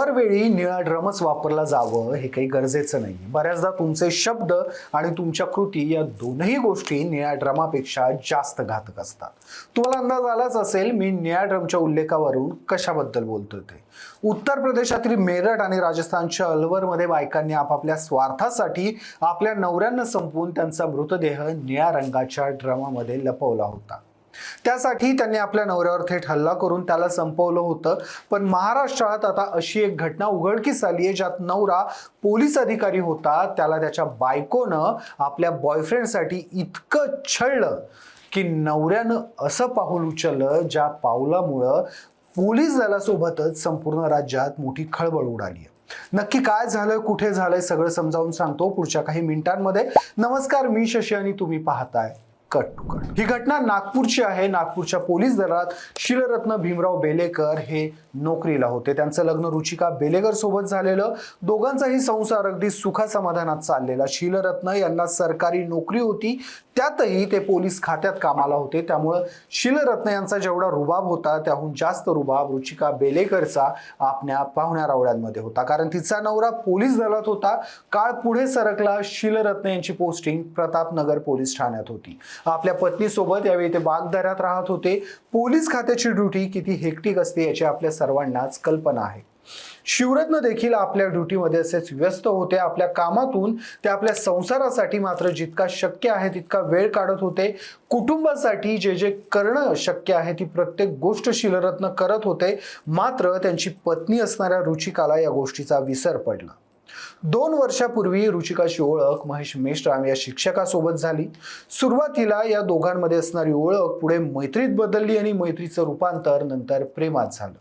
दर वेळी निळा ड्रमच वापरला जावं हे काही गरजेचं नाही। बऱ्याचदा तुमचे शब्द आणि तुमच्या कृती या दोनही गोष्टी निळ्या ड्रमापेक्षा जास्त घातक असतात। तुम्हाला अंदाज आलाच असेल मी निळ्या ड्रमच्या उल्लेखावरून कशाबद्दल बोलतोय ते। उत्तर प्रदेशातील मेरठ आणि राजस्थानच्या अलवरमध्ये बायकांनी आपापल्या स्वार्थासाठी आपल्या नवऱ्यांना संपवून त्यांचा मृतदेह निळ्या रंगाच्या ड्रमामध्ये लपवला होता। त्यासाठी त्यांनी आपल्या नवऱ्यावर थेट हल्ला करून त्याला संपवलं होतं। पण महाराष्ट्रात आता अशी एक घटना उघडकीस आली आहे ज्यात नवरा पोलीस अधिकारी होता, त्याला त्याच्या बायकोनं आपल्या बॉयफ्रेंडसाठी इतकं छळलं की नवऱ्यानं असं पाऊल उचललं ज्या पावलामुळं पोलीस दलासोबतच संपूर्ण राज्यात मोठी खळबळ उडाली आहे। नक्की काय झालं, कुठे झालंय सगळं समजावून सांगतो पुढच्या काही मिनिटांमध्ये। नमस्कार, मी शशी आणि तुम्ही पाहताय कट टू कट। ही घटना नागपूरची आहे। नागपूरच्या पोलीस दलात शीलरत्न भीमराव बेलेकर हे नोकरीला होते। त्यांचं लग्न रुचिका बेलेकर सोबत झालेलं। दोघांचाही संसार अगदी सुखासमाधानात चाललेला। शीलरत्न यांना सरकारी नोकरी होती, त्यातही ते पोलीस खात्यात कामाला होते। त्यामुळे शीलरत्न यांचा जेवढा रुबाब होता त्याहून जास्त रुबाब रुचिका बेलेकरचा आपल्या पाहुण्या रावळ्यांमध्ये होता, कारण तिचा नवरा पोलीस दलात होता। काळ पुढे सरकला, शीलरत्न यांची पोस्टिंग प्रतापनगर पोलीस ठाण्यात होती। आपल्या पत्नीसोबत यावेळी ते बागदऱ्यात राहत होते। पोलीस खात्याची ड्युटी किती हेक्टिक असते याची आपल्या सर्वांनाच कल्पना आहे। शिवरत्न देखील आपल्या ड्युटीमध्ये असेच व्यस्त होते। आपल्या कामातून ते आपल्या संसारासाठी मात्र जितका शक्य आहे तितका वेळ काढत होते। कुटुंबासाठी जे जे करणं शक्य आहे ती प्रत्येक गोष्ट शीलरत्न करत होते। मात्र त्यांची पत्नी असणाऱ्या रुचिकाला या गोष्टीचा विसर पडला। 2 वर्षापूर्वी रुचिकाची ओळख महेश मेश्राम या शिक्षकासोबत झाली। सुरुवातीला या दोघांमध्ये असणारी ओळख पुढे मैत्रीत बदलली आणि मैत्रीचं रूपांतर नंतर प्रेमात झालं।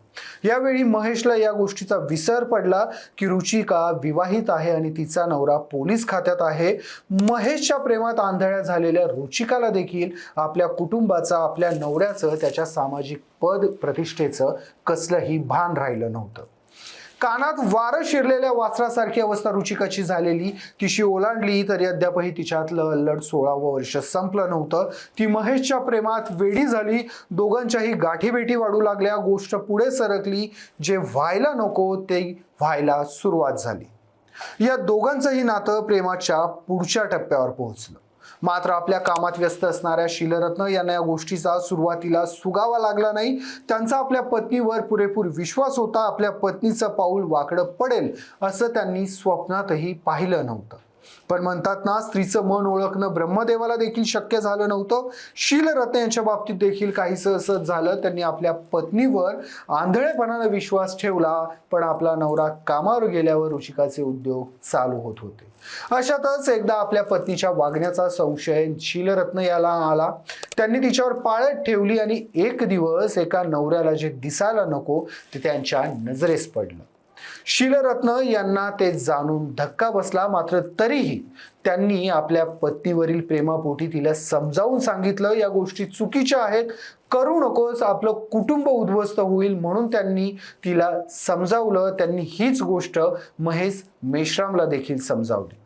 यावेळी महेशला या गोष्टीचा विसर पडला की रुचिका विवाहित आहे आणि तिचा नवरा पोलीस खात्यात आहे। महेशच्या प्रेमात आंधळ्या झालेल्या रुचिकाला देखील आपल्या कुटुंबाचा, आपल्या नवऱ्याचं, त्याच्या सामाजिक पद प्रतिष्ठेचं कसलंही भान राहिलं नव्हतं। कानात वारं शिरलेल्या वासरासारखी अवस्था रुचिकाची झालेली। तिशी ओलांडली तरी अद्यापही तिच्यातलं अल्लड 16वं वर्ष संपलं नव्हतं। ती महेशच्या प्रेमात वेडी झाली। दोघांच्याही गाठीभेटी वाढू लागल्या। गोष्ट पुढे सरकली, जे व्हायला नको ते व्हायला सुरुवात झाली। या दोघांचंही नातं प्रेमाच्या पुढच्या टप्प्यावर पोहोचलं। मात्र आपल्या कामात व्यस्त असणाऱ्या शीलरत्न यांना या गोष्टीचा सुरुवातीला सुगावा लागला नाही। त्यांचा आपल्या पत्नीवर पुरेपूर विश्वास होता। आपल्या पत्नीचं पाऊल वाकडं पडेल असं त्यांनी स्वप्नातही पाहिलं नव्हतं। पण म्हणतात ना, स्त्रीचं मन ओळखणं ब्रह्मदेवाला देखील शक्य झालं नव्हतं। शीलरत्न यांच्या बाबतीत देखील काहीसं असंच झालं। त्यांनी आपल्या पत्नीवर आंधळेपणानं विश्वास ठेवला, पण आपला नवरा कामावर गेल्यावर रुचिकाचे उद्योग चालू होत होते। अशातच एकदा आपल्या पत्नीच्या वागण्याचा संशय शीलरत्न याला आला। त्यांनी तिच्यावर पाळत ठेवली आणि एक दिवस एका नवऱ्याला जे दिसायला नको ते त्यांच्या नजरेस पडलं। शीलरत्न यांना ते जाणून धक्का बसला, मात्र तरीही त्यांनी आपल्या पत्नीवरील प्रेमापोटी तिला समजावून सांगितलं, या गोष्टी चुकीच्या आहेत, करू नकोस, आपलं कुटुंब उद्ध्वस्त होईल, म्हणून त्यांनी तिला समजावलं। त्यांनी हीच गोष्ट महेश मेश्रामला देखील समजावली,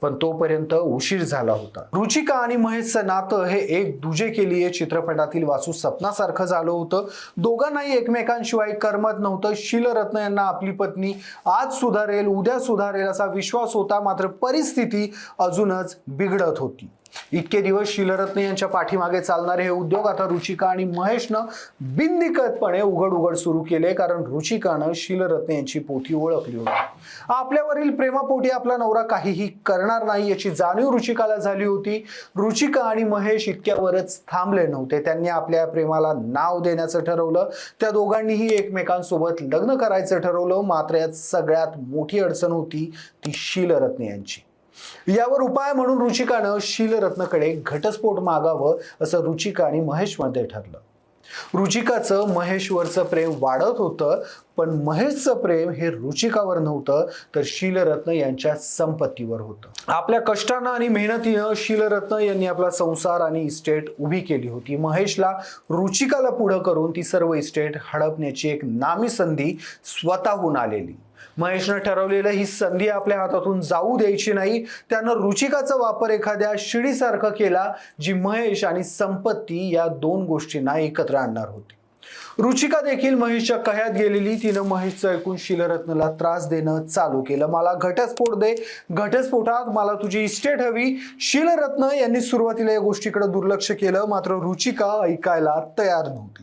पण तोपर्यंत उशीर झाला होता। रुचिका आणि महेशचं नातं हे एक दुजे के लिए चित्रपटातील वासू सपनासारखं झालं होतं। दोघांनाही एकमेकांशिवाय करमत नव्हतं। शीलरत्न यांना आपली पत्नी आज सुधारेल, उद्या सुधारेल असा विश्वास होता, मात्र परिस्थिती अजूनच बिघडत होती। इतके दिवस शीलरत्न यांच्या पाठीमागे चालणारे हे उद्योग आता रुचिका आणि महेशनं बिनदिक्कतपणे उघड सुरू केले, कारण रुचिकानं शीलरत्न यांची पोथी ओळखली होती। आपल्यावरील प्रेमापोटी आपला नवरा काहीही करणार नाही याची जाणीव रुचिकाला झाली होती। रुचिका आणि महेश इतक्यावरच थांबले नव्हते। त्यांनी आपल्या प्रेमाला नाव देण्याचं ठरवलं। त्या दोघांनीही एकमेकांसोबत लग्न करायचं ठरवलं। मात्र यात सगळ्यात मोठी अडचण होती ती शीलरत्न यांची। यावर उपाय म्हणून रुचिकानं शीलरत्नकडे घटस्फोट मागावं असं रुचिका आणि महेशमध्ये ठरलं। रुचिकाचं महेशवरचं प्रेम वाढत होतं, पण महेशचं प्रेम हे रुचिकावर नव्हतं तर शीलरत्न यांच्या संपत्तीवर होतं। आपल्या कष्टानं आणि मेहनतीनं शीलरत्न यांनी आपला संसार आणि इस्टेट उभी केली होती। महेशला रुचिकाला पुढं करून ती सर्व इस्टेट हडपण्याची एक नामी संधी स्वतःहून आलेली। महेशनं ठरवलेलं ही संधी आपल्या हातातून जाऊ द्यायची नाही। त्यानं रुचिकाचा वापर एखाद्या शिडीसारखा केला जी महेश आणि संपत्ती या दोन गोष्टींना एकत्र आणणार होती। रुचिका देखील महेशच्या कह्यात गेलेली. तिनं महेशचं ऐकून शीलरत्नला त्रास देणं चालू केलं. मला घटस्फोट दे, घटस्फोटात मला तुझी इस्टेट हवी. शीलरत्न यांनी सुरुवातीला या गोष्टीकडे दुर्लक्ष केलं, मात्र रुचिका ऐकायला तयार नव्हती.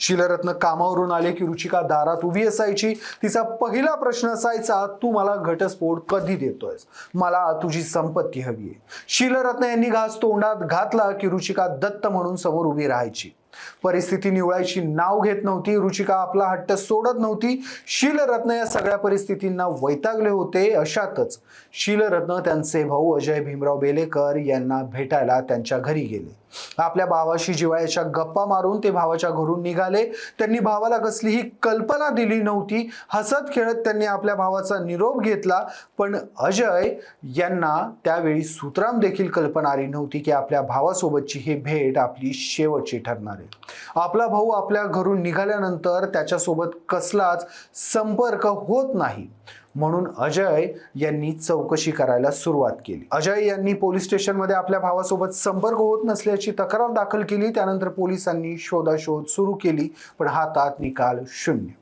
शीलरत्न कामावरून आले की रुचिका दारात उभी असायची. तिचा पहिला प्रश्न असायचा, तू मला घटस्फोट कधी देतोयस? मला तुझी संपत्ती हवी आहे. शीलरत्न यांनी घास तोंडात घातला की रुचिका दत्त म्हणून समोर उभी राहायची. परिस्थिती निवळायची नाव घेत नव्हती. रुचिका आपला हट्ट सोडत नव्हती. शीलरत्न या सगळ्या परिस्थितींना वैतागले होते. अशातच शीलरत्न त्यांचे भाऊ अजय भीमराव बेलेकर यांना भेटायला त्यांच्या घरी गेले. आपल्या भावाशी जिव्हाळ्याच्या गप्पा मारून ते भावाच्या घरून निघाले. त्यांनी भावाला कसलीही कल्पना दिली नव्हती. हसत खेळत त्यांनी आपल्या भावाचा निरोप घेतला, पण अजय यांना त्यावेळी सुतराम देखील कल्पना आली नव्हती की आपल्या भावासोबतची ही भेट आपली शेवटची ठरणार आहे. आपला भाऊ आपल्या घरून निघाल्यानंतर त्याच्यासोबत कसलाच संपर्क होत नाही, म्हणून अजय यांनी चौकशी करायला सुरुवात केली. अजय यांनी पोलीस स्टेशनमध्ये आपल्या भावासोबत संपर्क होत नसल्याची तक्रार दाखल केली. त्यानंतर पोलिसांनी शोधाशोध सुरू केली, पण हातात निकाल शून्य.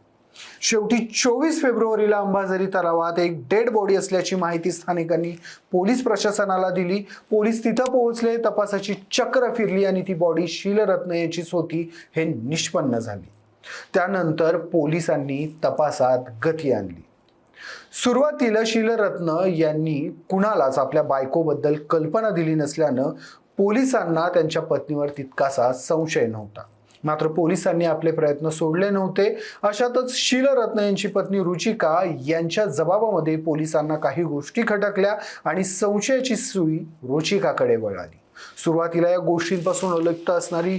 शेवटी 24 फेब्रुवारीला अंबाझरी तलावात एक डेड बॉडी असल्याची माहिती स्थानिकांनी पोलीस प्रशासनाला दिली. पोलीस तिथं पोहोचले. तपासाची चक्र फिरली आणि ती बॉडी शीलरत्न यांचीच होती हे निष्पन्न झाली. त्यानंतर पोलिसांनी तपासात गती आणली. सुरुवातीला शीलरत्न यांनी कुणालाच आपल्या बायकोबद्दल कल्पना दिली नसल्यानं पोलिसांना त्यांच्या पत्नीवर तितकासा संशय नव्हता. मात्र पोलिसांनी आपले प्रयत्न सोडले नव्हते. अशातच शीलरत्न यांची पत्नी रुचिका यांच्या जबाबामध्ये पोलिसांना काही गोष्टी खटकल्या आणि संशयाची सुई रुचिकाकडे वळाली. सुरुवातीला या गोष्टींपासून अलक्त असणारी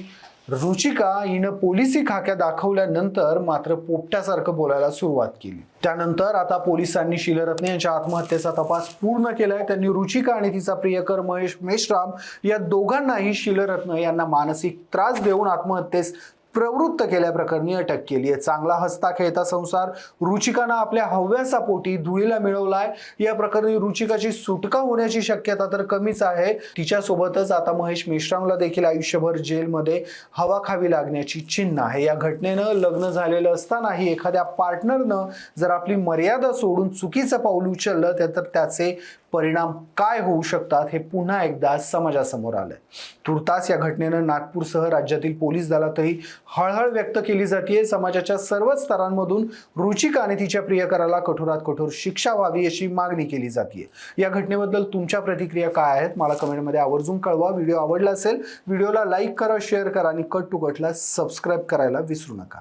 रुचिका हिनं पोलिसी खाक्या दाखवल्यानंतर मात्र पोपट्यासारखं बोलायला सुरुवात केली. त्यानंतर आता पोलिसांनी शीलरत्न यांच्या आत्महत्येचा तपास पूर्ण केलाय. त्यांनी रुचिका आणि तिचा प्रियकर महेश मेश्राम या दोघांनाही शीलरत्न यांना मानसिक त्रास देऊन आत्महत्येस प्रवृत्त केल्याप्रकरणी अटक केली आहे. चांगला हसता खेळता संसार रुचिकानं आपल्या हव्यासापोटी धुळीला मिळवलाय. या प्रकरणी रुचिकाची सुटका होण्याची शक्यता तर कमीच आहे. तिच्यासोबतच आता महेश मेश्रामला देखील आयुष्यभर जेलमध्ये हवा खावी लागण्याची चिन्ह आहे. या घटनेनं लग्न झालेलं असतानाही एखाद्या पार्टनरनं जर आपली मर्यादा सोडून चुकीचं पाऊल उचललं तर त्याचे परिणाम काय होऊ शकतात हे पुन्हा एकदा समाजासमोर आलंय. तुर्तास या घटनेनं नागपूरसह राज्यातील पोलीस दलातही हळहळ व्यक्त केली जाते. समाजाच्या सर्वच स्तरांमधून रुचिका आणि तिच्या प्रियकराला कठोरात कठोर शिक्षा व्हावी अशी मागणी केली जाते. या घटनेबद्दल तुमच्या प्रतिक्रिया काय आहेत मला कमेंटमध्ये आवर्जून कळवा. व्हिडिओ आवडला असेल व्हिडिओला लाईक करा, शेअर करा आणि कट टू कटला सबस्क्राईब करायला विसरू नका.